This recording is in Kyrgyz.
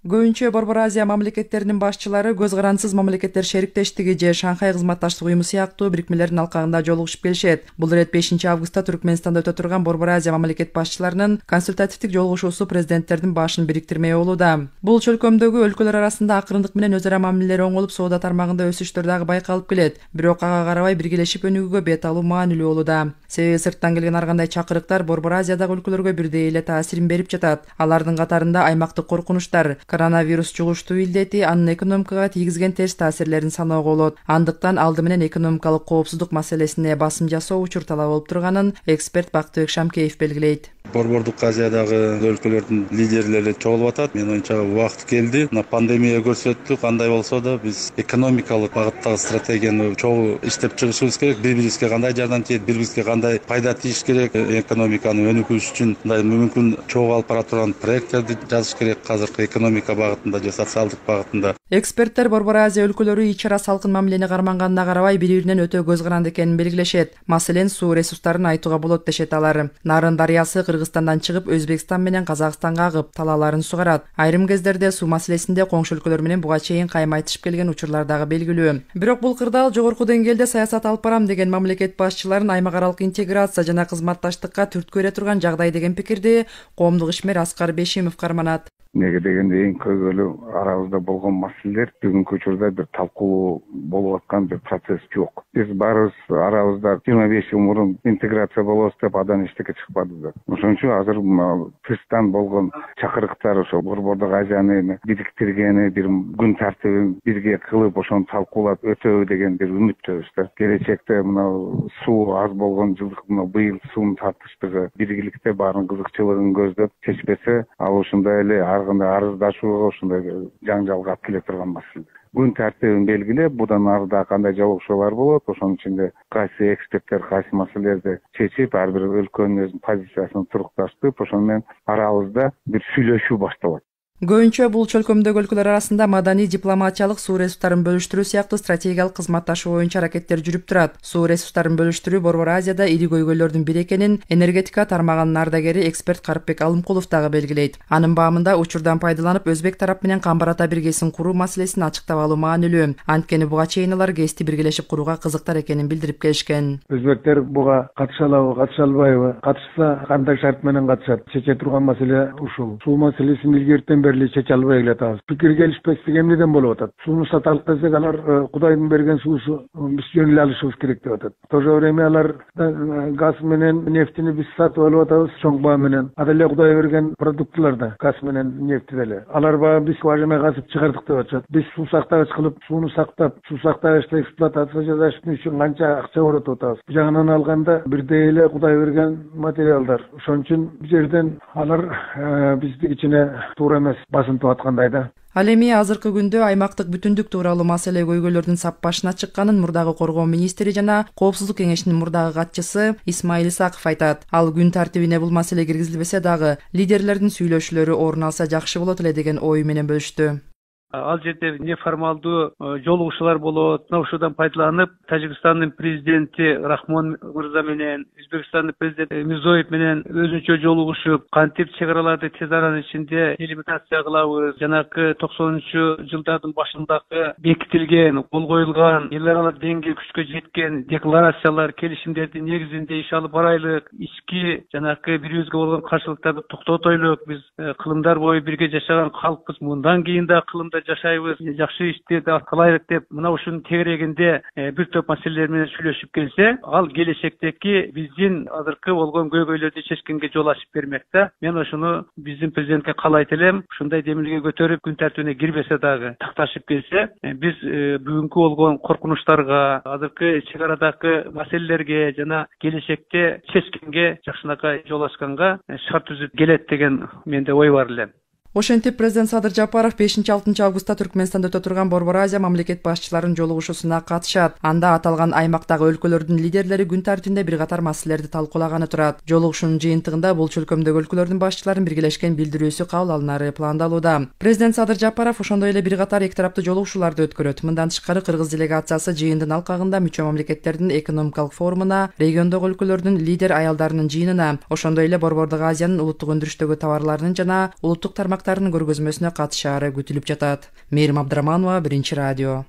Көбүнчө Борбор Азия мамлекеттеринин башчылары көз карансыз мамлекеттер шериктештиги же Шанхай кызматташтык уюму сыяктуу бирикмелердин алкагында жолугушуп келишет. Бул ирет 5-августта Түркмөнстанда өтө турган Борбор Азия мамлекет башчыларынын консультативдик жолугушуусу президенттердин башын бириктирмей болууда. Бул чөлкөмдөгү өлкөлөр арасында акырындык менен өз ара мамилелер оңолуп, соода тармагында өсүштөр дагы байкалып келет. Бирок ага карабай биргелешип өнүгүүгө бет алуу маанилүү болууда. Себеби сырттан келген ар кандай чакырыктар Борбор Азиядагы өлкөлөргө бирдей эле таасирин берип жатат. Алардын катарында аймактык коркунучтар, коронавирус жугуштуу илдети анын экономикага тийгизген терс таасирлерин саноого болот. Андыктан алды менен экономикалык коопсуздук маселесине басым жасоо учур талап болуп турганын эксперт Бактыбек Шамкеев белгилейт. Борбордук Азиядагы өлкөлөрдүн лидерлери чогулуп атат. Мен оюмча убакыт келди. Пандемия көрсөттү, кандай болсо да биз экономикалык багыттагы стратегияны чогуу иштеп чыгышыбыз керек. Бири-бирибизге кандай жардам тийет, бири-бирибизге кандай пайда тийиш керек, экономиканы өнүгүш үчүн мындай мүмкүн чогуу алып бара турган проекттерди жазыш керек азыркы экономика багытында же социалдык багытында. Эксперттер Борбор Азия өлкөлөрү ич ара салкын мамилени карманганына карабай бири-биринен өтө көз каранды экенин белгилешет. Маселен, суу ресурстарын айтууга болот дешет алар. Нарын дарыясы Кыргызстандан чыгып, Өзбекстан менен Казакстанга агып, талааларын сугарат. Айрым кездерде суу маселесинде коңшу өлкөлөр менен буга чейин кайым айтышып келген учурлар дагы белгилүү. Бирок бул кырдаал жогорку деңгээлде саясат алып барам деген мамлекет башчыларын аймак аралык интеграция жана кызматташтыкка түрткү бере турган жагдай деген пикирди коомдук ишмер Аскар Бешимов карманат. Неге дегенде эң көйгөйлүү арабызда болгон маселелер бүгүнкү учурда бир талкуу болуп аткан бир процесс жок. Биз баарыбыз арабызда 25 жыл мурун интеграция болобуз деп абдан эчтеке чыкпадык. Ошон үчүн азыр тыштан болгон чакырыктар ошо Борбордук Азияны бириктиргени, бир күн тартибин бирге кылып, ошону талкуулап өтөбү деген бир үмүттөбүз да. Келечекте мына суу аз болгон жылдык быйыл суунун тартыштыгы биргеликте баарын кызыкчылыгын көздөп чечпесе, ал ушундай эле арыздашууга ушундай жаңжалга алып келе турган маселе. Күн тартибин белгилеп, будан арыда кандай жолугушуулар болот, ошонун ичинде кайсы эксперттер кайсы маселелерди чечип, ар бир өлкөнүн өзүнүн позициясын турукташтырып, ошону менен арабызда бир сүйлөшүү башталат. Көбүнчө бул чөлкөмдөгү өлкөлөр арасында маданий, дипломатиялык, суу ресурстарын бөлүштүрүү сыяктуу стратегиялык кызматташуу боюнча аракеттер жүрүп турат. Суу ресурстарын бөлүштүрүү Борбор Азияда ири көйгөйлөрдүн бири экенин энергетика тармагынын ардагери эксперт Карпбек Алымкулов дагы белгилейт. Анын баамында учурдан пайдаланып өзбек тарап менен Камбар-Ата биргесин куруу маселесин ачыктап алуу маанилүү. Анткени буга чейин алар КЭСти биргелешип курууга кызыктар экенин билдирип келишкен. Өзбектер буга катыша алабы, катыша албайбы? Катышса кандай шарт менен катышат? Чече турган маселе ушул. Суу маселесин илгертен бери чече албай келатабыз. Пикир келишпестик эмнеден болуп атат? Сууну саталык десек, алар Кудайдын берген суусу, биз жөн эле алышыбыз керек деп атат. В то же время алар газ менен нефтини биз сатып алып атабыз чоң баа менен. Ада эле Кудай берген продуктылар да газ менен нефти деле. Алар баа биз скважина казып чыгардык деп атышат. Биз суу сактагыч кылып, сууну сактап, суу сактагычты эксплуатация жасаш үчүн канча акча көрөт атабыз. Бу жагынан алганда бирдей эле Кудай берген материалдар. Ошон үчүн бул жерден алар биздин ичине туура эмес басынтып аткандай да. Ал эми азыркы күндө аймактык бүтүндүк тууралуу маселе көйгөйлөрдүн сап башына чыкканын мурдагы коргоо министри жана Коопсуздук кеңешинин мурдагы катчысы Исмаил Исаков айтат. Ал күн тартибине бул маселе киргизилбесе дагы лидерлердин сүйлөшүүлөрү орун алса жакшы болот эле деген ою менен бөлүштү. Ал жерде неформалдуу жолугушуулар болот. Ушудан пайдаланып, Тажикстандын президенти Рахмон мырза менен, Өзбекстандын президенти Мирзоев менен өзүнчө жолугушуп, кантип чек араларды тез аранын ичинде делимитация кылабыз, жанагы 90-жылдардын башындагы бекитилген, кол коюлган, эл аралык деңгээлде күчкө жеткен декларациялар, келишимдердин негизинде иш алып барайлык, ички жанагы бирибизге болгон каршылыктарды токтотойлук, биз кылымдар бою бирге жашаган калкпыз, мындан кийин да кылымда жашайбыз, жакшы иштерди кылайлык деп, мына ушунун тегерегинде бир топ маселелер менен сүйлөшүп келсе, ал келечектеги биздин азыркы болгон көйгөйлөрдү чечкенге жол ачып бермек да. Мен ошону биздин президентке каалайт элем, ушундай демилге көтөрүп күн тартибине кирбесе дагы такташып келсе, биз бүгүнкү болгон коркунучтарга, азыркы чек арадагы маселелерге жана келечекте чечкенге жакшынакай жол ачканга шарт түзүп келет деген менде ой бар эле. Ошентип президент Садыр Жапаров 5-6 августта Түркмөнстанда өтө турган Борбор Азия мамлекет башчыларынын жолугушуусуна катышат. Анда аталган аймактагы өлкөлөрдүн лидерлери күн тартибинде бир катар маселелерди талкуулаганы турат. Жолугушуунун жыйынтыгында бул чөлкөмдөгү өлкөлөрдүн башчыларынын биргелешкен билдирүүсү кабыл алынары пландалууда. Президент Садыр Жапаров ошондой эле бир катар эки тараптуу жолугушууларды өткөрөт. Мындан тышкары Кыргыз делегациясы жыйындын алкагында мүчө мамлекеттердин экономикалык форумуна, региондогу өлкөлөрдүн лидер аялдарынын жыйынына, ошондой эле Борбордук Азиянын улуттук өндүрүштөгү товарларынын жана улуттук тармактын тармактарынын көргөзмөсүнө катышаары күтүлүп жатат. Мээрим Абдыраманова, Биринчи радио.